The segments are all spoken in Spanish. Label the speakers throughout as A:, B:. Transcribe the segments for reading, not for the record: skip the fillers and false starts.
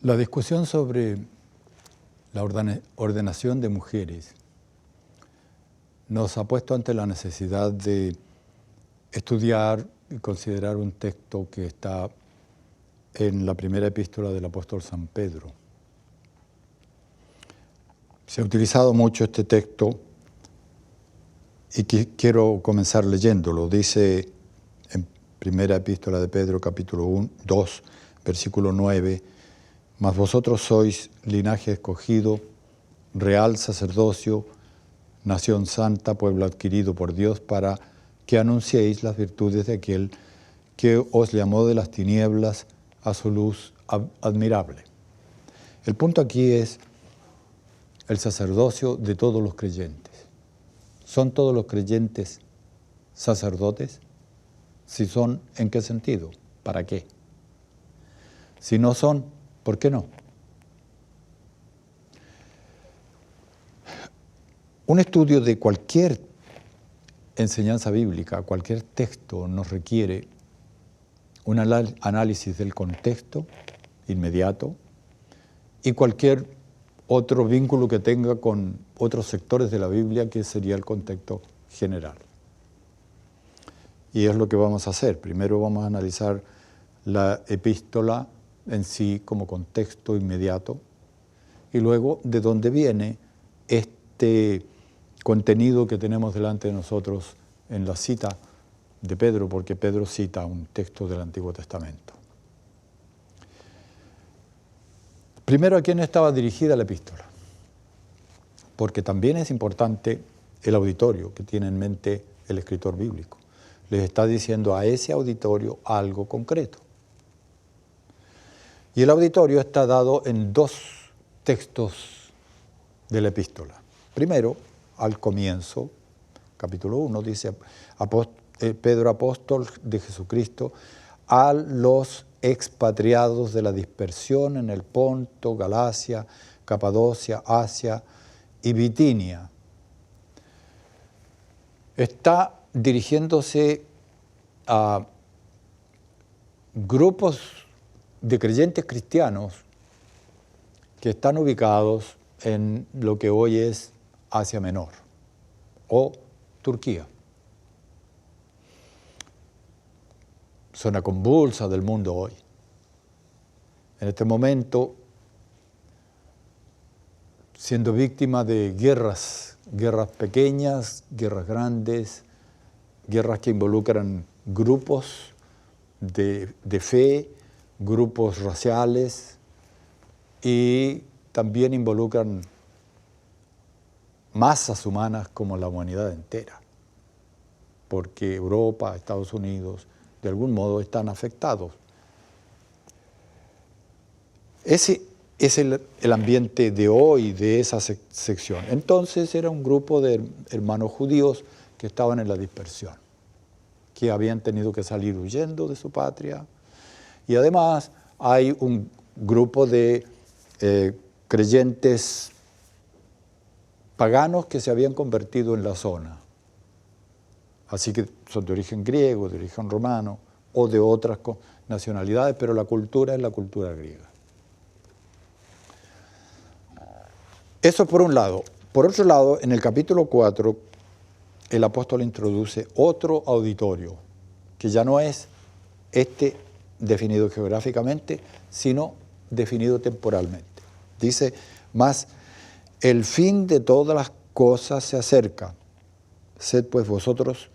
A: La discusión sobre la ordenación de mujeres nos ha puesto ante la necesidad de estudiar y considerar un texto que está en la primera epístola del apóstol San Pedro. Se ha utilizado mucho este texto y quiero comenzar leyéndolo. Dice en primera epístola de Pedro, capítulo 2, versículo 9, «Mas vosotros sois linaje escogido, real sacerdocio, nación santa, pueblo adquirido por Dios, para que anunciéis las virtudes de aquel que os llamó de las tinieblas a su luz admirable». El punto aquí es el sacerdocio de todos los creyentes. ¿Son todos los creyentes sacerdotes? Si son, ¿en qué sentido? ¿Para qué? Si no son, ¿por qué no? Un estudio de cualquier enseñanza bíblica, cualquier texto, nos requiere un análisis del contexto inmediato y cualquier otro vínculo que tenga con otros sectores de la Biblia, que sería el contexto general. Y es lo que vamos a hacer. Primero vamos a analizar la epístola en sí como contexto inmediato y luego de dónde viene este contenido que tenemos delante de nosotros en la cita de Pedro, porque Pedro cita un texto del Antiguo Testamento. Primero, ¿a quién estaba dirigida la epístola? Porque también es importante el auditorio que tiene en mente el escritor bíblico. Les está diciendo a ese auditorio algo concreto. Y el auditorio está dado en dos textos de la epístola. Primero, al comienzo, capítulo 1, dice Pedro, apóstol de Jesucristo, a los expatriados de la dispersión en el Ponto, Galacia, Capadocia, Asia y Bitinia. Está dirigiéndose a grupos de creyentes cristianos que están ubicados en lo que hoy es Asia Menor o Turquía. Zona convulsa del mundo hoy. En este momento, siendo víctima de guerras pequeñas, guerras grandes, guerras que involucran grupos de fe, grupos raciales y también involucran masas humanas como la humanidad entera, porque Europa, Estados Unidos, de algún modo están afectados. Ese es el ambiente de hoy, de esa sección. Entonces era un grupo de hermanos judíos que estaban en la dispersión, que habían tenido que salir huyendo de su patria. Y además hay un grupo de creyentes paganos que se habían convertido en la zona. Así que son de origen griego, de origen romano o de otras nacionalidades, pero la cultura es la cultura griega. Eso por un lado. Por otro lado, en el capítulo 4, el apóstol introduce otro auditorio, que ya no es este definido geográficamente, sino definido temporalmente. Dice, mas el fin de todas las cosas se acerca. Sed pues vosotros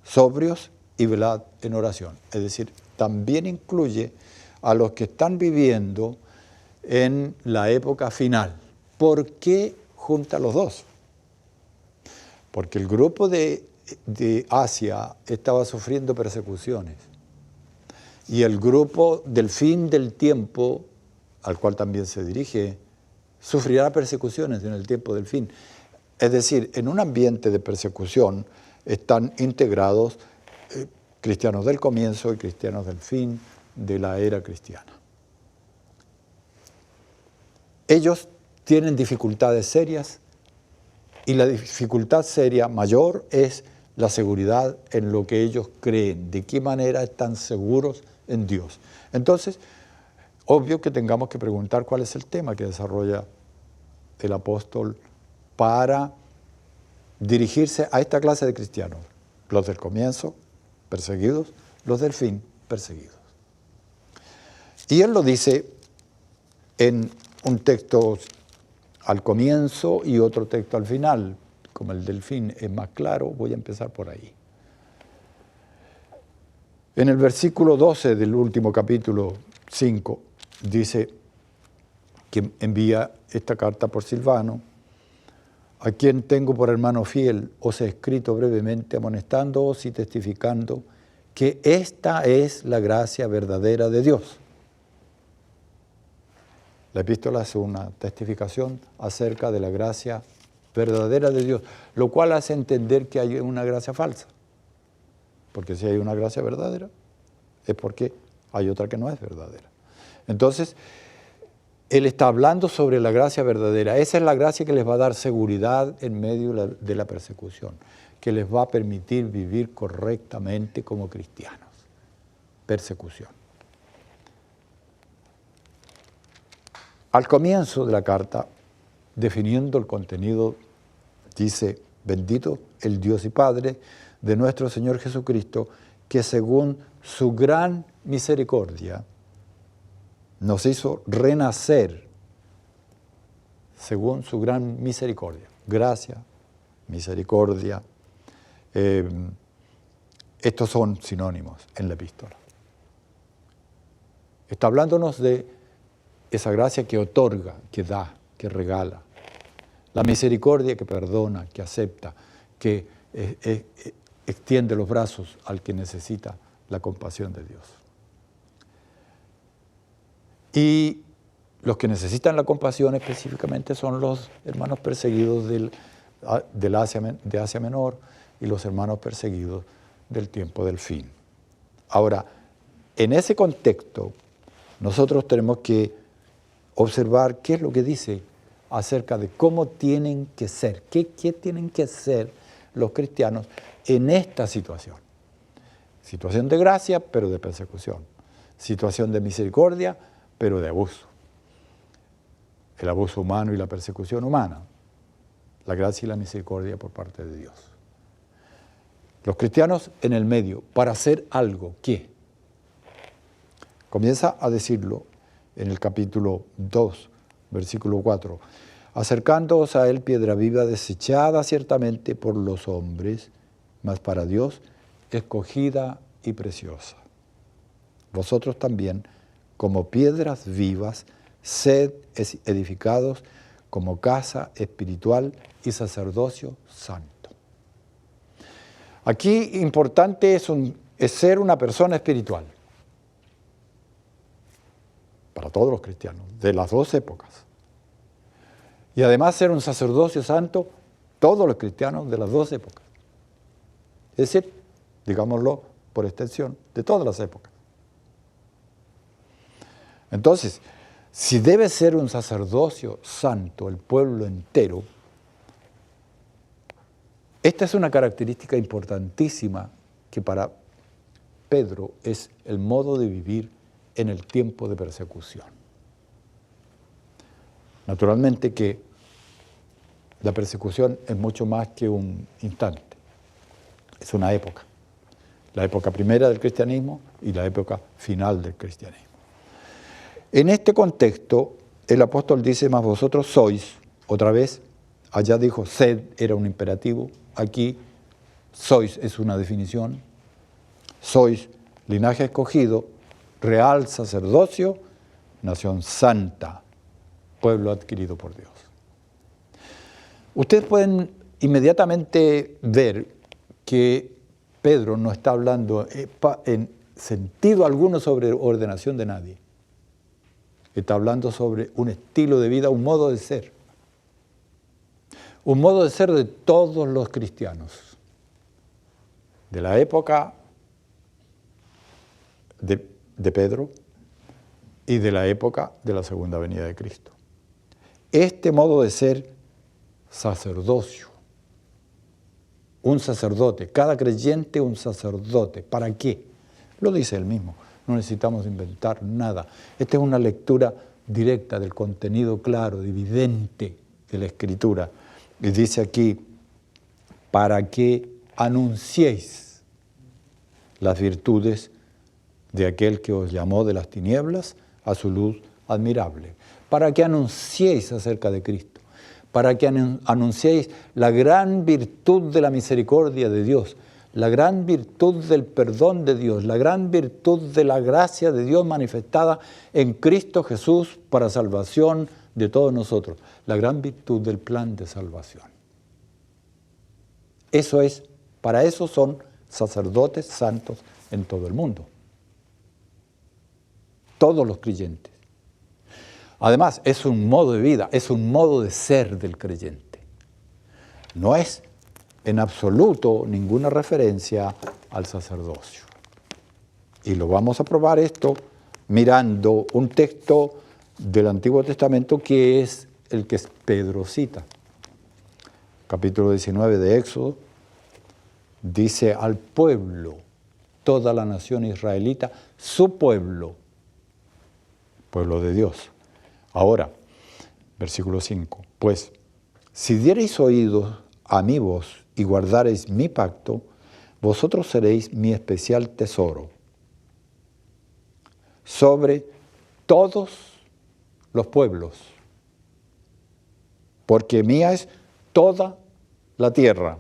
A: sobrios y velad en oración. Es decir, también incluye a los que están viviendo en la época final. ¿Por qué junta los dos? Porque el grupo de Asia estaba sufriendo persecuciones y el grupo del fin del tiempo, al cual también se dirige, sufrirá persecuciones en el tiempo del fin. Es decir, en un ambiente de persecución están integrados cristianos del comienzo y cristianos del fin de la era cristiana. Ellos tienen dificultades serias y la dificultad seria mayor es la seguridad en lo que ellos creen, de qué manera están seguros en Dios. Entonces, obvio que tengamos que preguntar cuál es el tema que desarrolla el apóstol para dirigirse a esta clase de cristianos, los del comienzo, perseguidos, los del fin, perseguidos. Y él lo dice en un texto al comienzo y otro texto al final. Como el del fin es más claro, voy a empezar por ahí. En el versículo 12 del último capítulo 5, dice que envía esta carta por Silvano, a quien tengo por hermano fiel, os he escrito brevemente amonestándoos y testificando que esta es la gracia verdadera de Dios. La epístola es una testificación acerca de la gracia verdadera de Dios, lo cual hace entender que hay una gracia falsa. Porque si hay una gracia verdadera, es porque hay otra que no es verdadera. Entonces, él está hablando sobre la gracia verdadera. Esa es la gracia que les va a dar seguridad en medio de la persecución, que les va a permitir vivir correctamente como cristianos. Persecución. Al comienzo de la carta, definiendo el contenido, dice: bendito el Dios y Padre de nuestro Señor Jesucristo, que según su gran misericordia nos hizo renacer, según su gran misericordia. Gracia, misericordia, estos son sinónimos en la epístola. Está hablándonos de esa gracia que otorga, que da, que regala. La misericordia que perdona, que acepta, que extiende los brazos al que necesita la compasión de Dios. Y los que necesitan la compasión específicamente son los hermanos perseguidos de Asia Menor y los hermanos perseguidos del tiempo del fin. Ahora, en ese contexto, nosotros tenemos que observar qué es lo que dice acerca de cómo tienen que ser, qué tienen que ser los cristianos en esta situación. Situación de gracia, pero de persecución. Situación de misericordia, pero de abuso. El abuso humano y la persecución humana. La gracia y la misericordia por parte de Dios. Los cristianos en el medio, para hacer algo, ¿qué? Comienza a decirlo en el capítulo 2, versículo 4. Acercándoos a él, piedra viva, desechada ciertamente por los hombres, mas para Dios escogida y preciosa. Vosotros también, como piedras vivas, sed edificados como casa espiritual y sacerdocio santo. Aquí importante es ser una persona espiritual. Para todos los cristianos, de las dos épocas. Y además ser un sacerdocio santo, todos los cristianos de las dos épocas. Es decir, digámoslo por extensión, de todas las épocas. Entonces, si debe ser un sacerdocio santo el pueblo entero, esta es una característica importantísima que para Pedro es el modo de vivir en el tiempo de persecución. Naturalmente que la persecución es mucho más que un instante, es una época, la época primera del cristianismo y la época final del cristianismo. En este contexto, el apóstol dice: mas vosotros sois, otra vez, allá dijo sed, era un imperativo, aquí sois es una definición, sois linaje escogido, real sacerdocio, nación santa, pueblo adquirido por Dios. Ustedes pueden inmediatamente ver que Pedro no está hablando en sentido alguno sobre ordenación de nadie. Está hablando sobre un estilo de vida, un modo de ser. Un modo de ser de todos los cristianos. De la época de Pedro y de la época de la segunda venida de Cristo. Este modo de ser sacerdocio, un sacerdote, cada creyente un sacerdote. ¿Para qué? Lo dice él mismo, no necesitamos inventar nada. Esta es una lectura directa del contenido claro, evidente de la Escritura. Y dice aquí, para que anunciéis las virtudes de aquel que os llamó de las tinieblas a su luz admirable. Para que anunciéis acerca de Cristo, para que anunciéis la gran virtud de la misericordia de Dios, la gran virtud del perdón de Dios, la gran virtud de la gracia de Dios manifestada en Cristo Jesús para salvación de todos nosotros, la gran virtud del plan de salvación. Eso es, para eso son sacerdotes santos en todo el mundo. Todos los creyentes. Además, es un modo de vida, es un modo de ser del creyente. No es en absoluto ninguna referencia al sacerdocio. Y lo vamos a probar esto mirando un texto del Antiguo Testamento que es el que Pedro cita. Capítulo 19 de Éxodo dice al pueblo, toda la nación israelita, su pueblo, pueblo de Dios. Ahora, versículo 5, pues, si diereis oídos a mi voz y guardareis mi pacto, vosotros seréis mi especial tesoro sobre todos los pueblos, porque mía es toda la tierra,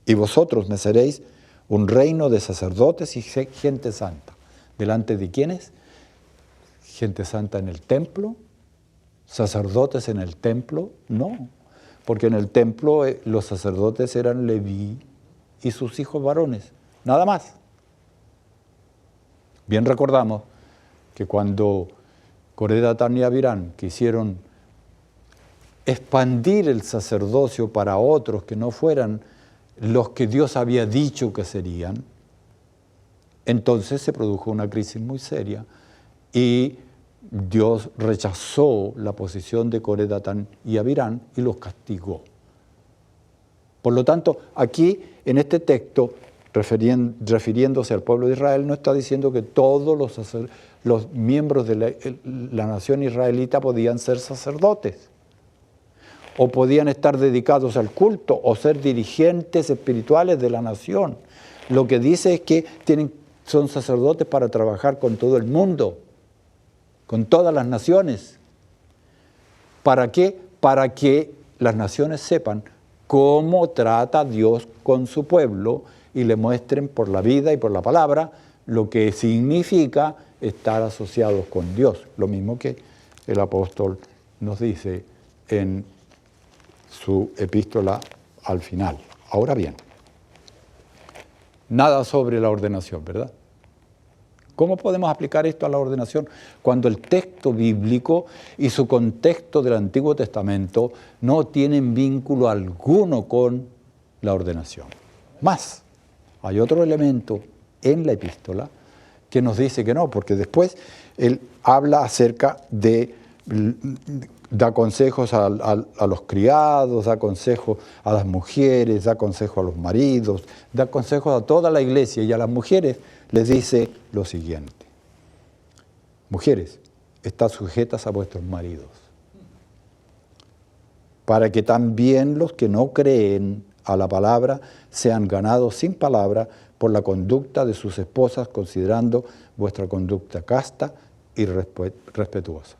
A: y vosotros me seréis un reino de sacerdotes y gente santa. ¿Delante de quiénes? Gente santa en el templo, sacerdotes en el templo, no, porque en el templo los sacerdotes eran Leví y sus hijos varones, nada más. Bien recordamos que cuando Coré, Datán y Abirán quisieron expandir el sacerdocio para otros que no fueran los que Dios había dicho que serían, entonces se produjo una crisis muy seria y Dios rechazó la posición de Coré, Datán y Abirán y los castigó. Por lo tanto, aquí en este texto, refiriéndose al pueblo de Israel, no está diciendo que todos los miembros de la nación israelita podían ser sacerdotes o podían estar dedicados al culto o ser dirigentes espirituales de la nación. Lo que dice es que son sacerdotes para trabajar con todo el mundo, con todas las naciones. ¿Para qué? Para que las naciones sepan cómo trata Dios con su pueblo y le muestren por la vida y por la palabra lo que significa estar asociados con Dios. Lo mismo que el apóstol nos dice en su epístola al final. Ahora bien, nada sobre la ordenación, ¿verdad? ¿Cómo podemos aplicar esto a la ordenación cuando el texto bíblico y su contexto del Antiguo Testamento no tienen vínculo alguno con la ordenación? Más, hay otro elemento en la epístola que nos dice que no, porque después él habla acerca de, da consejos a los criados, da consejos a las mujeres, da consejos a los maridos, da consejos a toda la iglesia y a las mujeres les dice lo siguiente: mujeres, estad sujetas a vuestros maridos, para que también los que no creen a la palabra sean ganados sin palabra por la conducta de sus esposas, considerando vuestra conducta casta y respetuosa.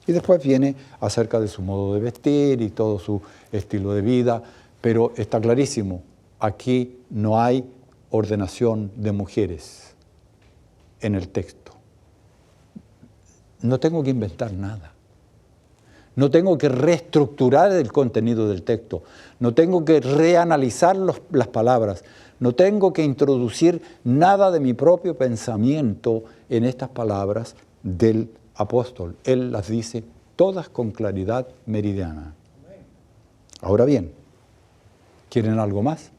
A: Y después viene acerca de su modo de vestir y todo su estilo de vida, pero está clarísimo, aquí no hay ordenación de mujeres en el texto. No tengo que inventar nada. No tengo que reestructurar el contenido del texto. No tengo que reanalizar las palabras. No tengo que introducir nada de mi propio pensamiento en estas palabras del apóstol. Él las dice todas con claridad meridiana. Ahora bien, ¿quieren algo más?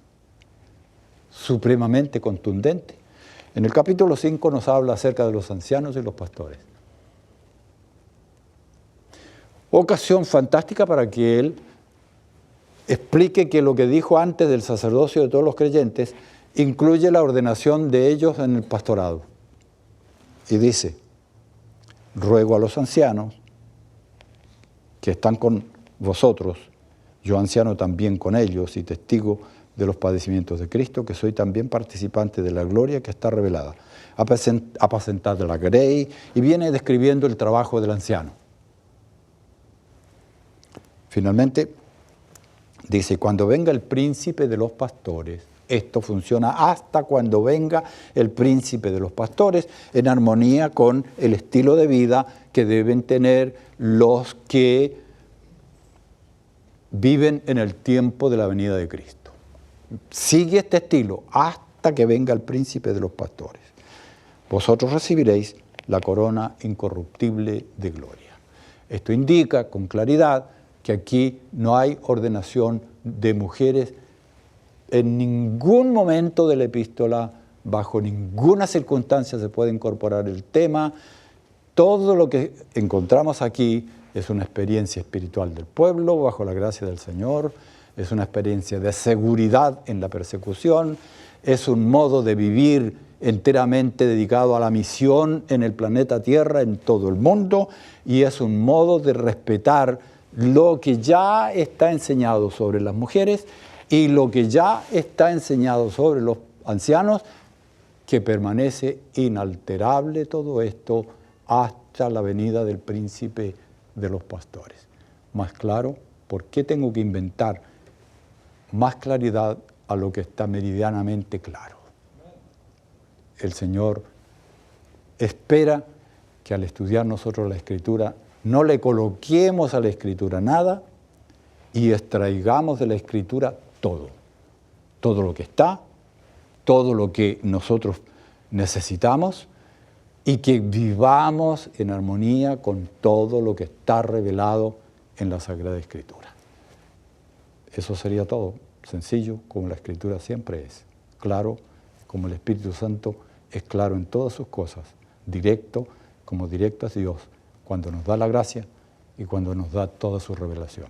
A: Supremamente contundente. En el capítulo 5 nos habla acerca de los ancianos y los pastores. Ocasión fantástica para que él explique que lo que dijo antes del sacerdocio de todos los creyentes incluye la ordenación de ellos en el pastorado. Y dice, ruego a los ancianos que están con vosotros, yo anciano también con ellos y testigo de los padecimientos de Cristo, que soy también participante de la gloria que está revelada. Apacentad la grey, y viene describiendo el trabajo del anciano. Finalmente, dice, cuando venga el príncipe de los pastores, esto funciona hasta cuando venga el príncipe de los pastores, en armonía con el estilo de vida que deben tener los que viven en el tiempo de la venida de Cristo. Sigue este estilo hasta que venga el príncipe de los pastores. Vosotros recibiréis la corona incorruptible de gloria. Esto indica con claridad que aquí no hay ordenación de mujeres en ningún momento de la epístola, bajo ninguna circunstancia se puede incorporar el tema. Todo lo que encontramos aquí es una experiencia espiritual del pueblo, bajo la gracia del Señor, es una experiencia de seguridad en la persecución, es un modo de vivir enteramente dedicado a la misión en el planeta Tierra, en todo el mundo, y es un modo de respetar lo que ya está enseñado sobre las mujeres y lo que ya está enseñado sobre los ancianos, que permanece inalterable todo esto hasta la venida del príncipe de los pastores. Más claro, ¿por qué tengo que inventar más claridad a lo que está meridianamente claro? El Señor espera que al estudiar nosotros la Escritura no le coloquemos a la Escritura nada y extraigamos de la Escritura todo lo que está, todo lo que nosotros necesitamos, y que vivamos en armonía con todo lo que está revelado en la Sagrada Escritura. Eso sería todo, sencillo como la Escritura siempre es, claro como el Espíritu Santo es claro en todas sus cosas, directo como directo es Dios, cuando nos da la gracia y cuando nos da toda su revelación.